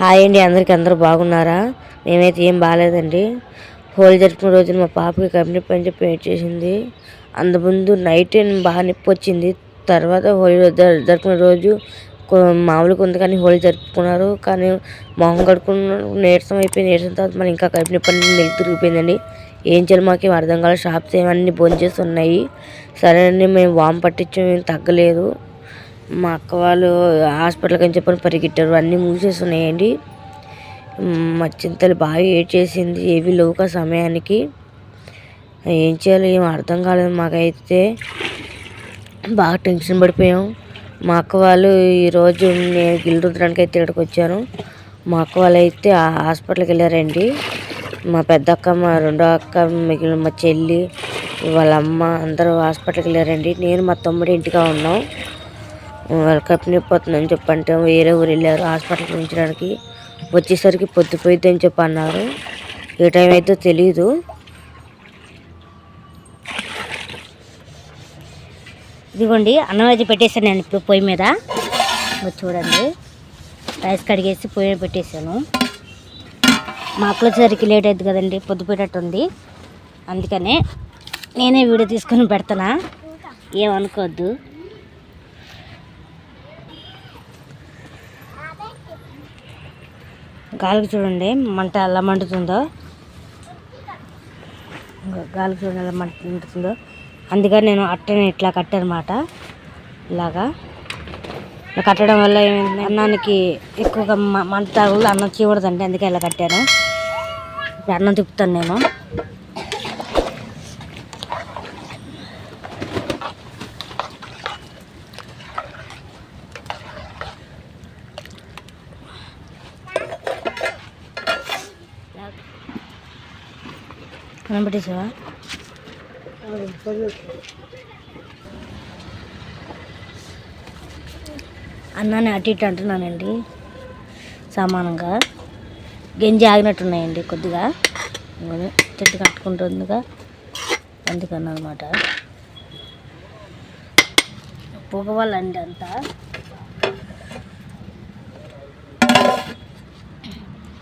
Hi అండి, అందరూ బాగున్నారా? మేమైతే ఏం బాగాలేదండి. హోలీ జరుపుకున్న రోజున మా పాపకి కడుపు పని చెప్పి ఏడ్ చేసింది. ముందు నైట్ బాగా నొప్పి వచ్చింది. తర్వాత హోలీ జరుపుకున్న రోజు మామూలుగా ఉంది కానీ హోలీ జరుపుకున్నారు. కానీ మొహం కడుక్కున్న నీరసం అయిపోయింది. నీరసం తర్వాత మళ్ళీ ఇంకా కడుపు నొప్పి మెలికి తిరిగిపోయిందండి. ఏం చేయాలి మాకేం అర్థం కాలేదు. షాప్స్ ఏమన్నీ భోంచేసి ఉన్నాయి. సరే అండి, మేము వామ్ పట్టించాం, ఏం తగ్గలేదు. మా అక్క వాళ్ళు హాస్పిటల్కి అని చెప్పని పరిగెట్టారు. అన్నీ మూసేస్తున్నాయండి. మా చింతలు బాగా ఏడ్ చేసింది. ఏవి లేవుక సమయానికి. ఏం చేయాలి ఏం అర్థం కాలేదు. మాకైతే బాగా టెన్షన్ పడిపోయాం. మా అక్క వాళ్ళు ఈరోజు నేను గిల్లు రుద్దడానికి అయితే ఇక్కడికి వచ్చాను. మా అక్క వాళ్ళు అయితే హాస్పిటల్కి వెళ్ళారండి. మా పెద్ద అక్క, మా రెండో అక్క, మిగిలిన మా చెల్లి, వాళ్ళ అమ్మ అందరూ హాస్పిటల్కి వెళ్ళారండి. నేను మా తమ్ముడు ఇంటిగా ఉన్నాం. వాళ్ళ కడుపు నొప్పి వస్తుందని చెప్పంటే వేరే ఊరు వెళ్ళారు హాస్పిటల్కి ఉంచడానికి. వచ్చేసరికి పొద్దుపోయిద్ది అని చెప్పి అన్నారు. ఏ టైం అయితే తెలీదు. ఇదిగోండి అన్నం అయితే పెట్టేశాను నేను ఇప్పుడు పొయ్యి మీద. చూడండి, రైస్ కడిగేసి పొయ్యి మీద పెట్టేశాను. మా అక్కలు వచ్చేసరికి లేట్ అవుతుంది కదండి, పొద్దుపోయేటట్టుంది. అందుకనే నేనే వీడియో తీసుకొని పెడతానా, ఏమనుకోవద్దు. గాలికి చూడండి మంట ఎలా మండుతుందో. గాలికి చూడండి ఎలా మండుతుందో. అందుకని నేను అట్టని ఇట్లా కట్టానమాట. ఇలాగా కట్టడం వల్ల ఏమైంది, అన్నానికి ఎక్కువగా మంట తాగులు అన్నం చీవడదండి. అందుకే ఇలా కట్టాను. ఇప్పుడు అన్నం తిప్పుతాను నేను. అన్నం పెట్టేసావా? అన్నాన్ని అటు ఇటు అంటున్నానండి సమానంగా. గంజి ఆగినట్టున్నాయండి కొద్దిగా, చెట్టు కట్టుకుంటుందిగా, అందుకని అనమాట. పొగ వల్ల అండి అంతా.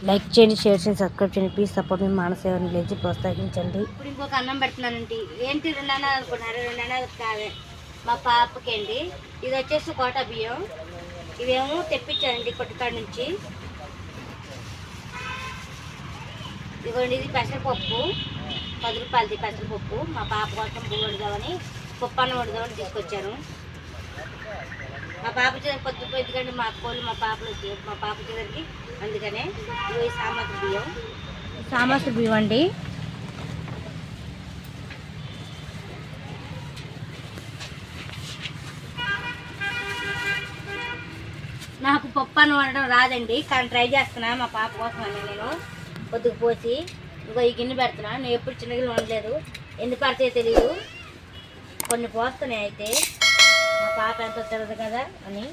లైక్ చేయండి, షేర్ చేయండి, సబ్స్క్రైబ్ చేయండి. ప్లీజ్ సపోర్ట్ మీ మానసేవని లేచి ప్రోత్సహించండి. ఇప్పుడు ఇంకొక అన్నం పెడుతున్నానండి. ఏంటి 2 అన్నాలు అనుకున్నారు? 2 అన్నాలు కావే మా పాపకి అండి. ఇది వచ్చేసి కోటా బియ్యం. ఇవేమో తెప్పించానండి కొట్టుకాడ నుంచి. ఇదిగోండి, ఇది పెసరపప్పు, 10 రూపాయలది పెసరపప్పు. మా పాప కోసం పువ్వు వడదామని, పప్పు అన్నం వడదామని తీసుకొచ్చాను. మా పాప చేసి పొద్దుపోయింది కండి మా అక్కోళ్ళు మా పాప చేసరికి. అందుకనే ఇవి సామాసు బియ్యం అండి. నాకు పప్పు అన్నం వండడం రాదండి, కానీ ట్రై చేస్తున్నా మా పాప కోసం అని. నేను పొద్దుకు పోసి ఇంకో ఈ గిన్నె పెడుతున్నా. నేను ఎప్పుడు చిన్న గిన్నె వండలేదు, ఎందుకు పడితే తెలియదు. కొన్ని పోస్తున్నాయి అయితే మా పాప ఎంత తిరగదు కదా అని.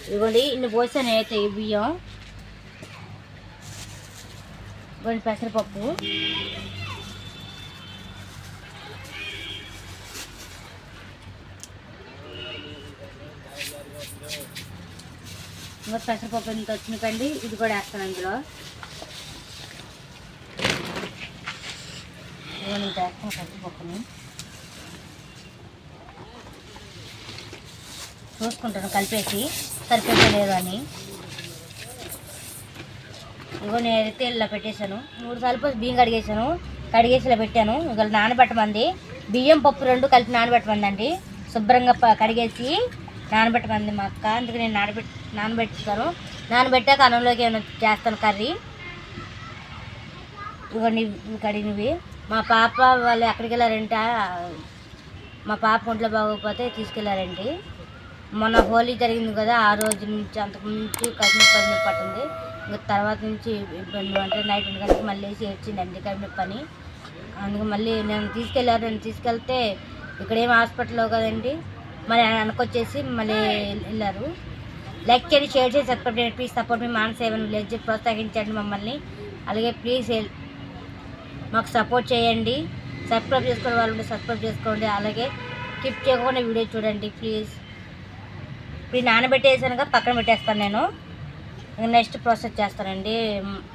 ఇదిగోండి, ఇన్ని పోసాను అయితే ఈ బియ్యం. ఇదిగోండి పెసరపప్పు. ఇంకా పెసరపప్పు ఇంత వచ్చినకండి. ఇది కూడా వేస్తాను అందులో. ఇంత వేస్తాను పెసరపప్పుని. చూసుకుంటాను కలిపేసి సరిపోతే లేదు అని. ఇగో నేనైతే ఇలా పెట్టేశాను. 3 సార్లు పోసి బియ్యం కడిగేసి ఇలా పెట్టాను. ఇక నానబెట్టమంది. బియ్యం పప్పు 2 కలిపి నానబెట్టమందండి. శుభ్రంగా కడిగేసి నానబెట్టమంది మా అక్క. అందుకే నేను నానబెట్టుతాను. నానబెట్టాక అన్నంలోకి ఏమైనా చేస్తాను కర్రీ. ఇవన్నీ కడిగినవి. మా పాప వాళ్ళు ఎక్కడికి వెళ్ళారంట, మా పాప ఒంట్లో బాగోకపోతే తీసుకెళ్ళారండి. మొన్న హోలీ జరిగింది కదా, ఆ రోజు నుంచి అంతకుముందు నుంచి కడుపు నొప్పి పట్టింది. ఇంకా తర్వాత నుంచి ఇబ్బంది అంటే నైట్ 1 గంటకి మళ్ళీ వేసి ఏడ్చిందండి కడుపు నొప్పి అని. అందుకు మళ్ళీ నేను తీసుకెళ్తే ఇక్కడేం హాస్పిటల్లో కదండి, మరి వెనకొచ్చేసి మళ్ళీ వెళ్ళారు. లైక్ చేయండి, షేర్ చేసి సబ్స్క్రైబ్ చేయండి. ప్లీజ్ సపోర్ట్ మీ మానసేవను విలేజ్ ప్రోత్సహించండి మమ్మల్ని. అలాగే ప్లీజ్ మాకు సపోర్ట్ చేయండి. సబ్స్క్రైబ్ చేసుకునే వాళ్ళు ఉంటే సబ్స్క్రైబ్ చేసుకోండి. అలాగే స్కిప్ చేయకుండా వీడియో చూడండి ప్లీజ్. ఇప్పుడు నానబెట్టేసానుగా పక్కన పెట్టేస్తాను నేను. నెక్స్ట్ ప్రాసెస్ చేస్తానండి.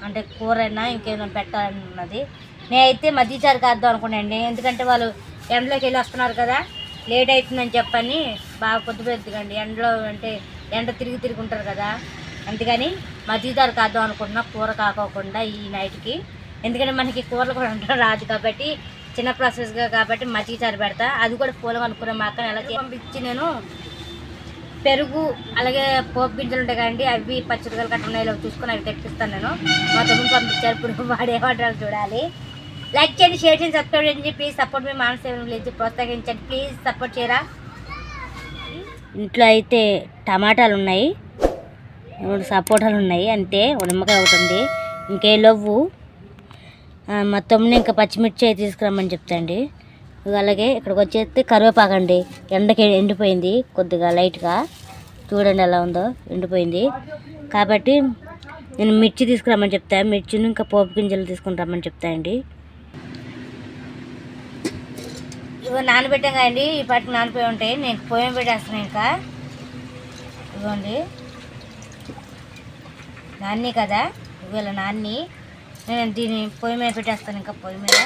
అంటే కూర అయినా ఇంకేమైనా పెట్టాలన్నది. నేనైతే మధ్యచారు కాద్దాం అనుకున్నాండి. ఎందుకంటే వాళ్ళు ఎండలోకి వెళ్ళి వస్తున్నారు కదా, లేట్ అవుతుందని చెప్పని బాగా పొద్దుపెద్దుకండి. ఎండలో అంటే ఎండ తిరిగి ఉంటారు కదా, అందుకని మధ్యచారు కాద్దాం అనుకుంటున్నా కూర కాకోకుండా ఈ నైట్కి. ఎందుకంటే మనకి కూరలు కూడా ఉండడం రాదు కాబట్టి చిన్న ప్రాసెస్గా కాబట్టి మజ్జిగచారు పెడతా. అది కూడా పూలం అనుకున్న మా అక్కని ఎలా పంపించి నేను పెరుగు అలాగే పోపు గింజలు ఉంటాయి కదండి, అవి పచ్చిమిరకాయలు కట్ట ఉన్నాయో చూసుకొని అవి తెప్పిస్తాను నేను. మా తమ్ముడు పంపించారు. ఇప్పుడు వాడేవాడాలు చూడాలి. లైక్ చేయండి, షేర్ చేయండి, సబ్స్క్రైబ్ చేయండి. ప్లీజ్ సపోర్ట్ మీ మానసేవను లేదు ప్రోత్సహించండి. ప్లీజ్ సపోర్ట్ చేయరా. ఇంట్లో అయితే టమాటాలు ఉన్నాయి, 2 సపోటాలు ఉన్నాయి, అంతే. నిమ్మకాయ ఒకటి ఉంది, ఇంకే లవ్వు. మా తమ్ముని ఇంకా పచ్చిమిర్చి అయితే తీసుకురమ్మని చెప్తాండి. అలాగే ఇక్కడికి వచ్చేస్తే కరివేపాకండి. ఎండకి ఎండిపోయింది కొద్దిగా లైట్గా, చూడండి ఎలా ఉందో, ఎండిపోయింది కాబట్టి నేను మిర్చి తీసుకురమ్మని చెప్తాను. మిర్చిని ఇంకా పోపు గింజలు తీసుకుని రమ్మని చెప్తానండి. ఇవి నానబెట్టాం కదండి, ఈ పాటికి నానిపోయి ఉంటాయి. నేను పొయ్యి పెట్టేస్తున్నాను. ఇంకా ఇవ్వండి, నాన్ని కదా ఇవాళ నాన్ని. నేను దీన్ని పొయ్యి మీద పెట్టేస్తాను. ఇంకా పొయ్యి మీద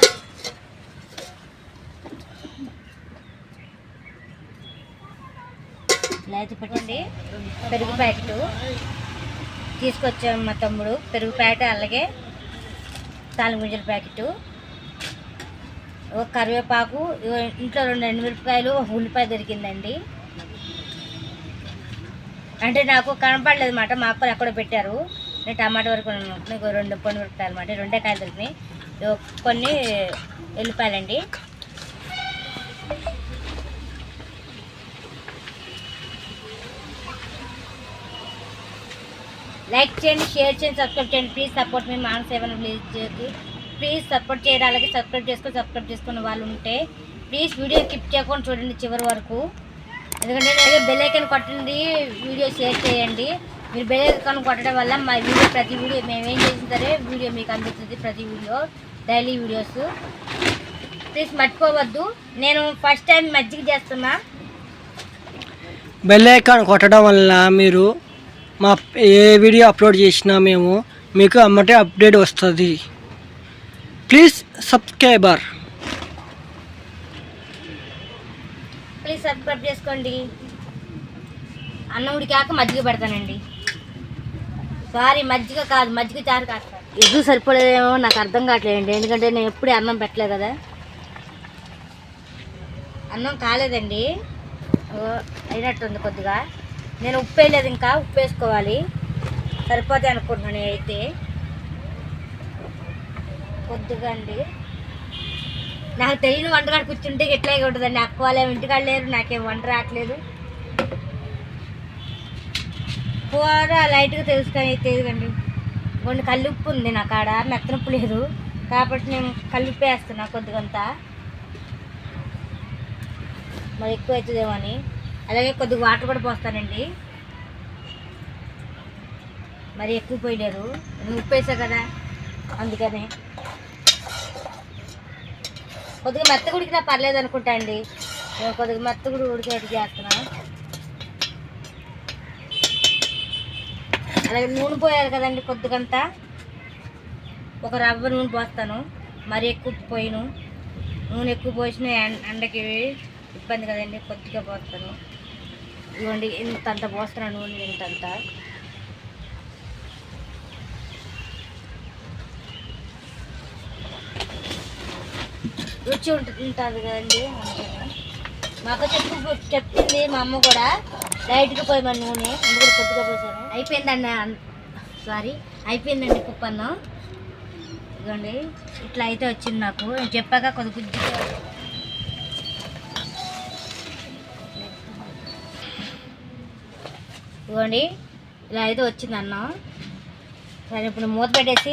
లేత పెట్టండి. పెరుగు ప్యాకెట్ తీసుకొచ్చాము మా తమ్ముడు. పెరుగు ప్యాకెట్, అలాగే తాలింపు గింజల ప్యాకెట్, ఒక కరివేపాకు, ఇంట్లో 2 ఎండుమిరపకాయలు, ఒక ఉల్లిపాయ దొరికిందండి. అంటే నాకు కనపడలేదు అన్నమాట, మా అక్కలు ఎక్కడో పెట్టారు. నేను టమాటా వరకు నాకు 2 పొండి మిరపకాయలు అన్నమాట, 2 కాయలు దొరికినాయి. కొన్ని ఎల్లిపాయలండి. లైక్ చేయండి, షేర్ చేయండి, సబ్స్క్రైబ్ చేయండి. ప్లీజ్ సపోర్ట్ మీ మానసేవను ప్లీజ్ సపోర్ట్ చేయండి. అలాగే సబ్స్క్రైబ్ చేసుకున్న వాళ్ళు ఉంటే ప్లీజ్ వీడియో స్కిప్ చేయకుండా చూడండి చివరి వరకు. ఎందుకంటే బెల్ ఐకాన్ కొట్టండి, వీడియో షేర్ చేయండి. మీరు బెల్ ఐకాన్ కొట్టడం వల్ల మా వీడియో ప్రతి వీడియో మేము ఏం చేసిన సరే వీడియో మీకు అందుతుంది. ప్రతి వీడియో డైలీ వీడియోస్ ప్లీజ్ మర్చిపోవద్దు. నేను ఫస్ట్ టైం మజ్జిగ చేస్తున్నా. బెల్ ఐకాన్ కొట్టడం వల్ల మీరు మా ఏ వీడియో అప్లోడ్ చేసినా మేము మీకు అమ్మటే అప్డేట్ వస్తుంది. ప్లీజ్ సబ్స్క్రైబ్ చేసుకోండి. అన్నం ఉడికాక మజ్జిగ పెడతానండి. సారీ, మజ్జిగ కాదు, మజ్జిగ చారు కాదు. ఎదురు సరిపడేమో నాకు అర్థం కావట్లేదండి, ఎందుకంటే నేను ఎప్పుడే అన్నం పెట్టలేదు కదా. అన్నం కాలేదండి, అయినట్టుంది కొద్దిగా. నేను ఉప్పు వేయలేదు, ఇంకా ఉప్పు వేసుకోవాలి. సరిపోతాయి అనుకుంటున్నాను అయితే కొద్దిగా అండి. నాకు తెలియని వంటకాడ కూర్చుంటే ఎట్లాగే ఉంటుందండి. అక్క వాళ్ళేమో ఇంటికాడ లేరు, నాకేం వంట రావట్లేదు. కూర లైట్గా తెలుసుకొని తెలియదండి. కొన్ని కల్లుప్పు ఉంది నా కాడ, మెత్తనప్పు లేదు కాబట్టి నేను కల్లుప్పు వేస్తున్నా కొద్దిగంతా, మరి ఎక్కువ అవుతుందేమో అని. అలాగే కొద్దిగా వాటర్ కూడా పోస్తానండి, మరి ఎక్కువ పోయలేరు, ఉప్పు వేసా కదా అందుకని. కొద్దిగా మెత్తగా ఉడికినా పర్లేదు అనుకుంటా అండి. నేను కొద్దిగా మెత్తగా ఉడికేట్టు చేస్తున్నా. అలాగే నూనె పోయాలి కదండి, కొద్దిగంతా ఒక రవ్వ నూనె పోస్తాను. మరి ఎక్కువ పోయిను, నూనె ఎక్కువ పోసిన ఎండకి ఇబ్బంది కదండి, కొద్దిగా పోస్తాను. ఇవ్వండి ఇంతంత పోస్తున్నాను నూనె, ఇంతంత. రుచి ఉంటుంది కదండి. మాకు చెప్పింది మా అమ్మ కూడా, లైట్గా పోయమని నూనె, అందుకని కొద్దిగా పోసాను. అయిపోయిందండి కుప్పన్నం. ఇదిగోండి ఇట్లా అయితే వచ్చింది నాకు. నేను చెప్పాక కొద్దిగా ఇదిగోండి ఇలా అయితే వచ్చింది అన్నం. సరే ఇప్పుడు మూత పెట్టేసి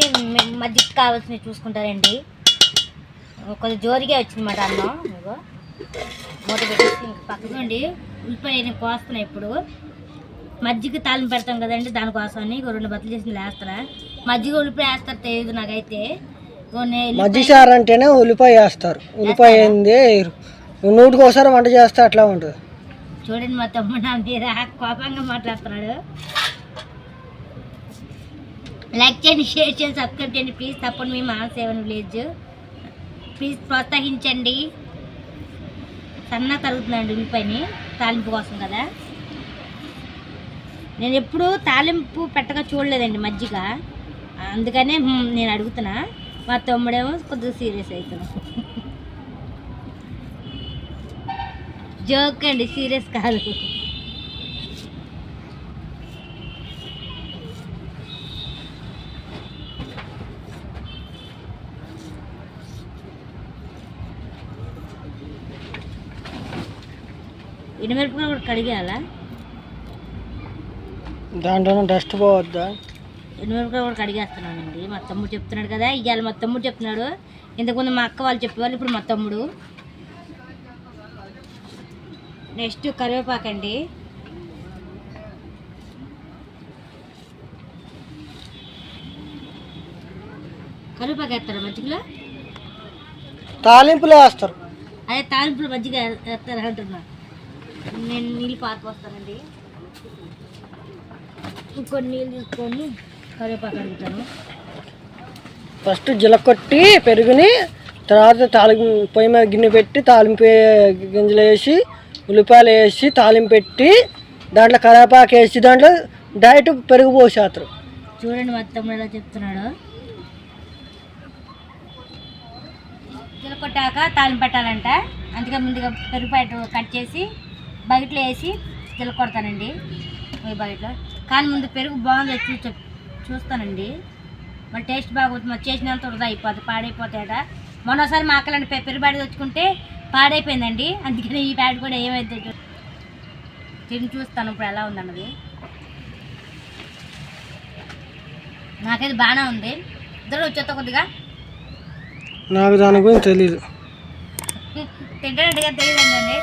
మధ్యకి కావాల్సినవి చూసుకుంటారండి. కొద్దిగా జోరుగా వచ్చిందన్నమాట అన్నం. ఇదిగో మూత పెట్టేసి ఇంక పక్కనండి ఉల్లిపాయ నేను కోస్తున్నాను. ఇప్పుడు మజ్జిగ తాలింపు పెడతాం కదండి, దానికోసమని 2 బత్తలు చేసి వేస్తారా. మజ్జిగ ఉల్లిపాయ వేస్తారు తెలియదు నాకైతే. మజ్జిగ చారు అంటేనే ఉల్లిపాయ వేస్తారు, ఉల్లిపాయ ఏంది నూటికి ఒకసారి వంట చేస్తే అట్లా ఉంటుంది. చూడండి మా తమ్ముడు నా మీద కోపంగా మాట్లాడుతున్నాడు. లైక్ చేయండి, షేర్ చేయండి, సబ్స్క్రైబ్ చేయండి ప్లీజ్. తప్పకుండా మీ మానసేవన్ విలేజ్ ప్లీజ్ ప్రోత్సహించండి. సన్న తరుగుతుందండి ఉల్లిపాయని తాలింపు కోసం కదా. నేను ఎప్పుడూ తాలింపు పెట్టగా చూడలేదండి మజ్జిగ, అందుకనే నేను అడుగుతున్నా. మా తమ్ముడేమో కొద్దిగా సీరియస్ అవుతున్నా. జోక్ అండి, సీరియస్ కాదు. ఎండుమిరపకాయలు కూడా కడిగేయాలా? దాంట్లో డస్ట్ పోవద్దా? ఎండుమిరపకాయలు కూడా కడిగేస్తున్నానండి. మా తమ్ముడు చెప్తున్నాడు కదా, ఇవాళ మా తమ్ముడు చెప్తున్నాడు. ఇంతకుముందు మా అక్క వాళ్ళు చెప్పేవాళ్ళు, ఇప్పుడు మా తమ్ముడు. నెక్స్ట్ కరివేపాకండి. కరివేపాకు వేస్తారా మజ్జిగలో? తాలింపులో వేస్తారు. అదే తాలింపులో మజ్జిగ వేస్తారా అంటున్నా. నేను నీళ్ళు పారిపోస్తానండి. ఇంకొన్ని నీళ్ళు తీసుకొని కరివేపాకు అడుగుతాను. ఫస్ట్ జీలకొట్టి పెరుగుని, తర్వాత తాలింపు పొయ్యి మీద గిన్నె పెట్టి తాలింపు గింజలు వేసి ఉల్లిపాయలు వేసి తాలింపు పెట్టి దాంట్లో కరివేపాకు వేసి దాంట్లో డైరెక్ట్ పెరుగు పోసేస్తారు. చూడండి మొత్తం ఎలా చెప్తున్నాడు. జీలకొట్టాక తాలింపు పెట్టాలంట, అందుకే ముందుగా పెరుగు ప్యాకెట్ కట్ చేసి బకెట్లో వేసి జీలకొడతానండి. ఈ బకెట్లో కానీ ముందు పెరుగు బాగుంది చూస్తానండి. మరి టేస్ట్ బాగుంటుంది. మరి చేసినంత వృధా అయిపోతుంది, పాడైపోతాయట. మొన్నసారి మా అక్కలండి పెరుగు ప్యాకెట్ తెచ్చుకుంటే పాడైపోయిందండి. అందుకని ఈ ప్యాకెట్ కూడా ఏమైతే తిని చూస్తాను ఇప్పుడు ఎలా ఉందన్నది. నాకైతే బాగానే ఉంది. ఇద్దరు వచ్చేస్తా కొద్దిగా. నాకు దాని గురించి తెలీదు, తింటానట్టుగా తెలియదండి.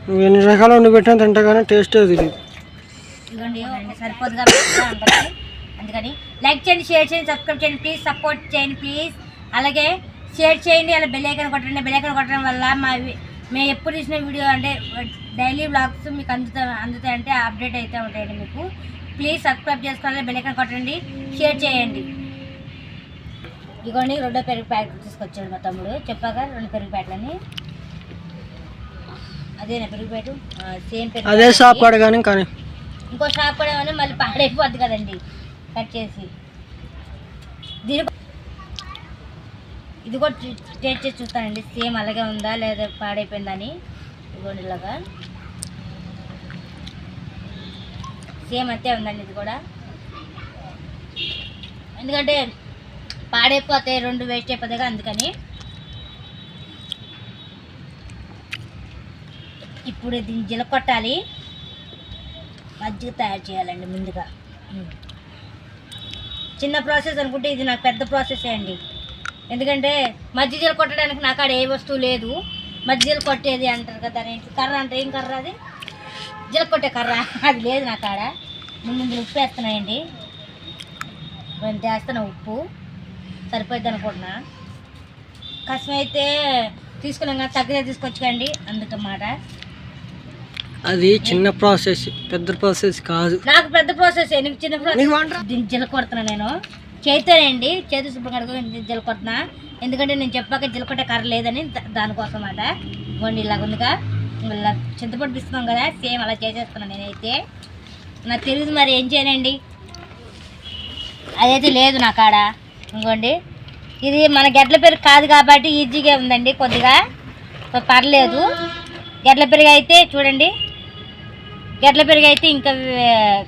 నువ్వు ఎన్ని రకాలు వండి పెట్టినా తింటా కానీ టేస్టే తెలియదు. ఇదిగోండి సరిపోదుగా అందరికి. అందుకని లైక్ చేయండి, షేర్ చేయండి, సబ్స్క్రైబ్ చేయండి ప్లీజ్. సపోర్ట్ చేయండి ప్లీజ్. అలాగే షేర్ చేయండి, అలా బెల్ ఐకాన్ కొట్టండి. బెల్ ఐకాన్ కొట్టడం వల్ల మేము ఎప్పుడు తీసిన వీడియో అంటే డైలీ వ్లాగ్స్ మీకు అందుతాయంటే అప్డేట్ అయితే ఉంటాయండి మీకు. ప్లీజ్ సబ్స్క్రైబ్ చేసుకోవాలి, బెల్ ఐకాన్ కొట్టండి, షేర్ చేయండి. ఇదిగోండి 2వ పెరుగు ప్యాకెట్ తీసుకొచ్చాడు మా తమ్ముడు. చెప్పాక 2 పెరుగు ప్యాకెట్లని. అదేనా పెరుగు ప్యాకెట్? సేమ్ పెరుగు. అదే షాప్ అడగాని కానీ ఇంకో షాప్ పడేమని మళ్ళీ పాడైపోద్ది కదండి కట్ చేసి. ఇది కూడా టేస్ట్ చేసి చూస్తానండి సేమ్ అలాగే ఉందా లేదా పాడైపోయిందని. ఇదిగోండి ఇలాగా సేమ్ అంతే ఉందండి ఇది కూడా. ఎందుకంటే పాడైపోతే 2 వేస్ట్ అయిపోతాయి అందుకని. ఇప్పుడు దీన్ని జీలకొట్టాలి, మజ్జిగ తయారు చేయాలండి ముందుగా. చిన్న ప్రాసెస్ అనుకుంటే ఇది నాకు పెద్ద ప్రాసెస్ అండి. ఎందుకంటే మజ్జిగలు కొట్టడానికి నాకు ఆడ ఏ వస్తువు లేదు. మజ్జిగలు కొట్టేది అంటారు కదా, కర్ర అంటే ఏం కర్ర అది? జీల కొట్టే కర్ర అది లేదు నాకు ఆడ. ముందు ఉప్పు వేస్తున్నాయండి, కొంచెం వేస్తున్నా. ఉప్పు సరిపోద్ది అనుకుంటున్నా. కష్టం అయితే తీసుకున్నాం కానీ తగ్గితే తీసుకొచ్చుకోండి అందుకన్నమాట. అది చిన్న ప్రాసెస్, పెద్ద ప్రాసెస్ కాదు. నాకు పెద్ద ప్రాసెస్, నీకు చిన్న ప్రాసెస్. దీన్ని జీల కొడుతున్నా నేను చేతోనండి, చేతి శుభ్రం కడుగు జీల కొడుతున్నా. ఎందుకంటే నేను చెప్పాక జీల కొట్టే కర్ర లేదని దానికోసం అన్నమాట. ఇవ్వండి ఇలాగ ఉందిగా, ఇలా చింతపండు పిస్తున్నాం కదా సేమ్ అలా చేసేస్తున్నాను నేనైతే. నాకు తెలియదు మరి ఏం చేయనండి, అదైతే లేదు నా కాడ. ఇంకోండి ఇది మన గెడ్ల పెరుగు కాదు కాబట్టి ఈజీగా ఉందండి, కొద్దిగా పర్లేదు. గెడ్ల పెరుగు అయితే చూడండి, గెడ్ల పెరుగు అయితే ఇంకా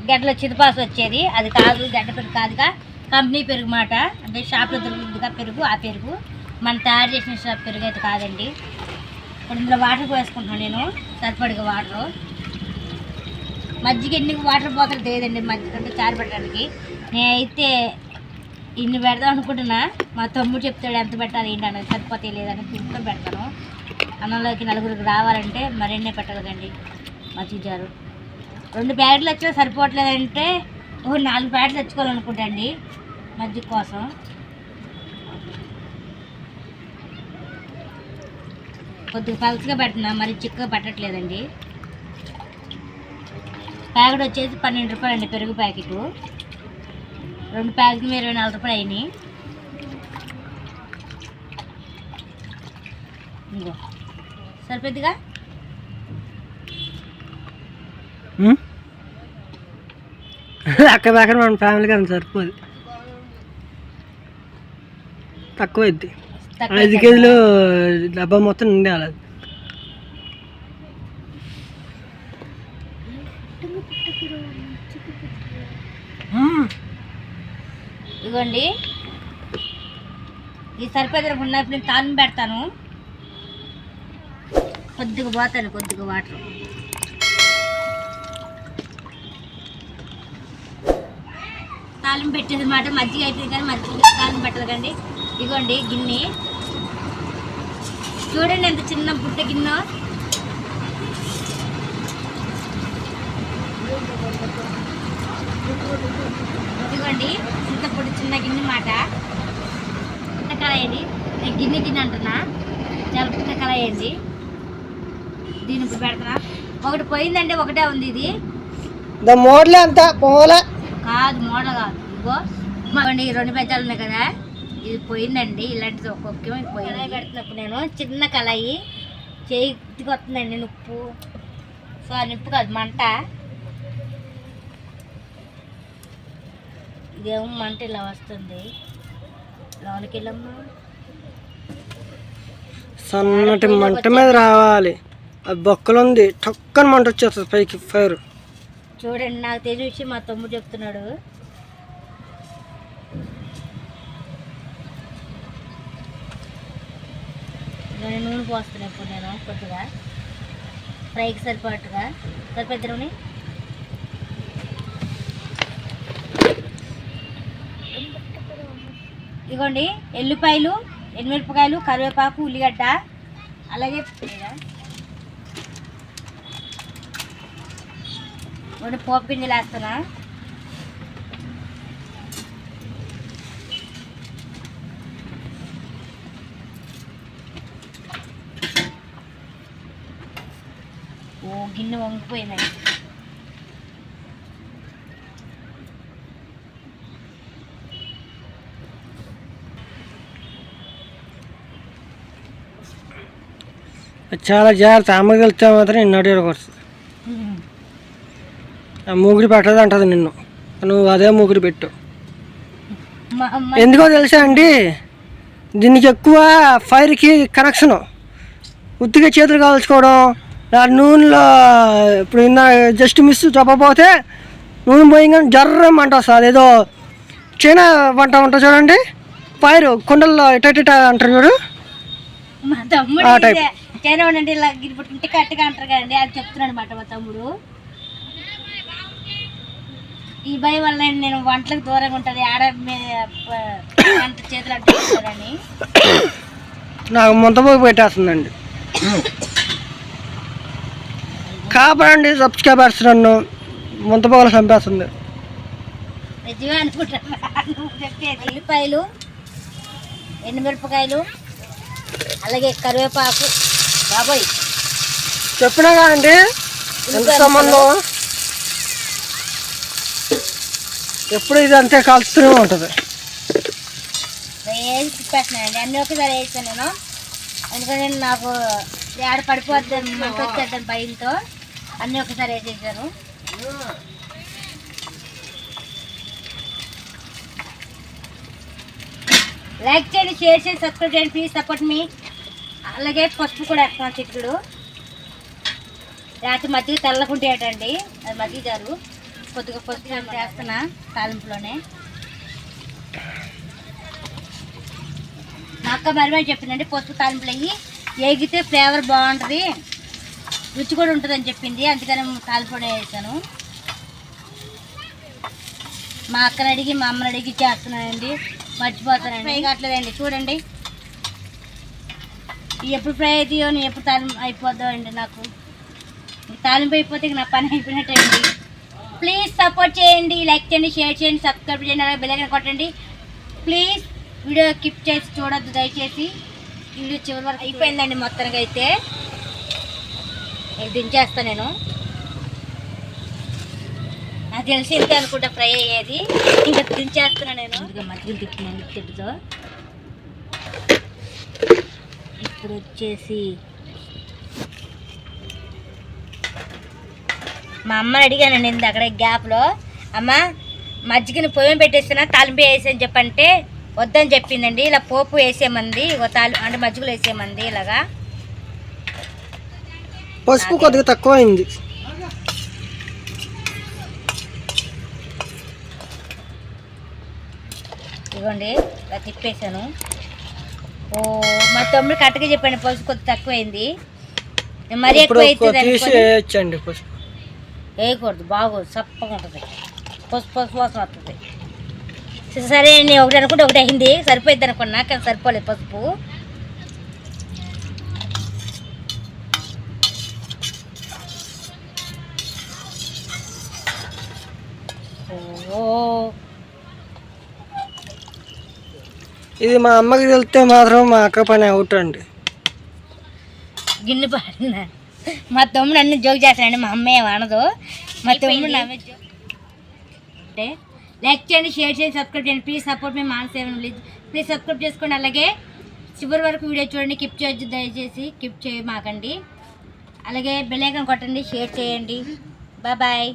గెడ్ల చిరుపాసు వచ్చేది, అది కాదు. గెడ్ల పెరుగు కాదుగా, కంపెనీ పెరుగు మాట. అంటే షాప్లో దొరుకుతుందిగా పెరుగు, ఆ పెరుగు మనం తయారు చేసిన షాప్ పెరుగు అయితే కాదండి. ఇప్పుడు ఇందులో వాటర్ వేసుకుంటున్నాను నేను, సరిపడిగా వాటరు. మజ్జిగ ఎన్ని వాటర్ పోతలు తెలియదండి మజ్జిగ అంటే చారు పెట్టడానికి. నేనైతే ఇన్ని పెడదాం అనుకుంటున్నా. మా తమ్ముడు చెప్తాడు ఎంత పెట్టాలి ఏంటని, సరిపోతే లేదని తీసుకొని పెడతాను. అన్నంలోకి 4గురికి రావాలంటే మరెన్నే పెట్టగలండి మజ్జిగ జారు. 2 ప్యాకెట్లు వచ్చినా సరిపోవట్లేదంటే 4 ప్యాకెట్లు తెచ్చుకోవాలనుకుంటా అండి మజ్జిగ కోసం. కొద్దిగా పలుచగా పెడుతున్నా, మరి చిక్కగా పెట్టట్లేదండి. ప్యాకెట్ వచ్చేసి 12 రూపాయలు అండి పెరుగు ప్యాకెట్. 2 ప్యాకెట్లు 24 రూపాయలు అయినాయి. ఇంకో సరిపోద్దిగా. అక్కడ దాకా మన ఫ్యామిలీకి అంత సరిపోదు, తక్కువ అయింది. 5 కేజీలు డబ్బా మొత్తం నిండాలి. ఇదిగోండి ఈ సరిపోయేది ఉన్నప్పుడు నేను తాలింపు పెడతాను. కొద్దిగా పోతాను, కొద్దిగా వాటర్. తాలింపు పెట్టేది మాట మజ్జిగ అయిపోయింది కానీ మజ్జిగ తాలింపు పెట్టదండి. ఇదిగోండి గిన్నె చూడండి ఎంత చిన్న బుట్ట గిన్నె. ఇదిగోండి ఇంత పొడి చిన్న గిన్నె మాట. పుట్ట కళాయండి, నేను గిన్నె అంటున్నా, చాలా పుట్ట కళాయండి. దీని ఇప్పుడు పెడతానా. ఒకటి పోయిందండి, ఒకటే ఉంది. ఇది మోడలే అంతా పోలే కాదు, మోడల్ కాదు. ఇగో మాండి 2 పెద్దాలు ఉన్నాయి కదా, ఇది పోయిందండి. ఇలాంటిది ఒక్కొక్క పోయింది. పెడుతున్నప్పుడు నేను చిన్న కళాయి చేతికి వస్తుందండి నిప్పు. సో ఆ నిప్పు కాదు మంట. ఇదేమో మంట ఇలా వస్తుంది. లోనికి వెళ్ళమ్మా. సన్నటి మంట మీద రావాలి. అది బొక్కలు ఉంది, టక్కని మంట వచ్చేస్తుంది పైకి ఫైర్. చూడండి నాకు తెలిసి మా తమ్ముడు చెప్తున్నాడు. నేను నూనె పోస్తున్నాను ఇప్పుడు. నేను కొద్దిగా ఫ్రైకి సరిపడగా సరిపోద్ది నూనె. ఇదిగోండి ఎల్లిపాయలు, ఎండుమిరపకాయలు, కరివేపాకు, ఉల్లిగడ్డ, అలాగే పోపు గింజలు వేస్తున్నా. ఓ గిన్నె వంగిపోయిందండి. చాలా జాగ్రత్త. అమ్మగలితే మాత్రం నిన్ను అడిగకూడదు. ఆ మూగుడి పెట్టదు అంటది నిన్ను, నువ్వు అదే మూగుడి పెట్టు. ఎందుకో తెలుసా అండి, దీనికి ఎక్కువ ఫైర్కి కనెక్షను. ఉత్తిగా చేతులు కాల్చుకోవడం, నూనెలో ఇప్పుడు జస్ట్ మిస్ చెప్పకపోతే నూనె పోయిందని జర్రమంట వస్తుంది. అదేదో చైనా వంట ఉంటుంది చూడండి, ఫైర్ కుండల్లో ఇట అంటారు చూడు, మా తమ్ముడు చైనా ఉండండి ఇలా ఇంటి కట్టుగా అంటారు కదండి, అది చెప్తున్నాడు అనమాట మా తమ్ముడు. ఈ భయం వల్ల నేను వంటలకు దూరంగా ఉంటుంది, ఆడ చేతులు అడ్డుకుంటారని నాకు ముంతపోయి పెట్టేస్తుందండి. కాపాడండి సబ్స్క్రైబర్స్, నన్ను ముంతపోగలు చంపేస్తుంది. నిజమే అనుకుంటాను చెప్పేది. ఉల్లిపాయలు, ఎండుమిరపకాయలు, అలాగే కరివేపాకు. బాబోయ్ చెప్పినా కాదండి ఎంత సంబంధం, ఎప్పుడు ఇది అంతే కాల్చుతూనే ఉంటుంది. వేసి తిప్పేస్తున్నానండి, అన్నీ ఒకసారి వేసాను నేను. ఎందుకంటే నాకు ఆడ పడిపోద్దని మంట వచ్చేద్దాను భయంతో అన్నీ ఒకసారి వేసేసాను. లైక్ చేయండి, షేర్ చేయండి, సబ్స్క్రైబ్ చేయండి, ప్లీజ్ సపోర్ట్ మీ. అలాగే పసుపు కూడా వేస్తున్నాను చిక్కుడు. రాత్రి మజ్జిగ తెల్లకుంటేటండి, అది మజ్జిగ జారు. కొద్దిగా పసుపు వేస్తున్నా తాలింపులోనే. మా అక్క మరి చెప్పిందండి, పసుపు తాలింపులు అయ్యి ఏగితే ఫ్లేవర్ బాగుంటుంది, రుచి కూడా ఉంటుందని చెప్పింది. అందుకని తాలింపులోనే వేసాను. మా అక్కని అడిగి మా అమ్మని అడిగి చేస్తున్నానండి, మర్చిపోతానండి. ఫ్రై కావట్లేదండి చూడండి. ఎప్పుడు ఫ్రై అవుతాయో నేను ఎప్పుడు తాలింపు అయిపోద్దాం అండి. నాకు తాలింపు అయిపోతే నా పని అయిపోయినట్టండి. ప్లీజ్ సపోర్ట్ చేయండి, లైక్ చేయండి, షేర్ చేయండి, సబ్స్క్రైబ్ చేయండి, అలాగే బెల్ ఐకాన్ కొట్టండి. ప్లీజ్ వీడియో స్కిప్ చేసి చూడొద్దు దయచేసి. ఇల్లు చివరి వరకు అయిపోయిందండి మొత్తానికి అయితే. దించేస్తా నేను. నాకు తెలిసి ఇంతే అనుకుంటా ఫ్రై అయ్యేది. ఇంకా దించేస్తున్నా నేను. ఇంకా మధ్యలో తిప్పినాను తిప్పుతో. ఇప్పుడు వచ్చేసి మా అమ్మని అడిగానండి ఇంత అక్కడ గ్యాప్లో, అమ్మ మజ్జిగని పొయ్యం పెట్టేస్తున్నా తాలింపు వేసేని చెప్పంటే వద్దని చెప్పిందండి. ఇలా పోపు వేసేమంది, అంటే మజ్జిగలు వేసేమంది. ఇలాగా పసుపు కొద్దిగా తక్కువ అయింది. ఇదిగోండి ఇలా తిప్పేసాను. ఓ మా తమ్ముడు కరెక్ట్గా చెప్పండి, పసుపు కొద్దిగా తక్కువైంది. మరీ ఎక్కువ వేయచ్చండి. పసుపు వేయకూడదు, బాగోదు, చప్పగా ఉంటుంది, పసుపు పసుపు వాసన వస్తుంది. సరే అండి, ఒకటి అనుకుంటే ఒకటి అయింది, సరిపోయింది అనుకున్నా కానీ సరిపోలేదు పసుపు. ఇది మా అమ్మకి తెలిస్తే మాత్రం మా అక్క పని అవుట్ అండి. గిన్నె పాడిన మా తమ్ముడు అన్ని జోక్ చేస్తానండి, మా అమ్మ ఏం అనదు. మా తమ్ముడు నవ్వే జోక్. అంటే లైక్ చేయండి, షేర్ చేయండి, సబ్స్క్రైబ్ చేయండి. ప్లీజ్ సపోర్ట్ మీ మానసేవన్ ప్లీజ్ సబ్స్క్రైబ్ చేసుకోండి. అలాగే చివరి వరకు వీడియో చూడండి, కిప్ చేయొద్దు దయచేసి, కిప్ చేయమాకండి. అలాగే బెల్ ఐకాన్ కొట్టండి, షేర్ చేయండి. బాయ్.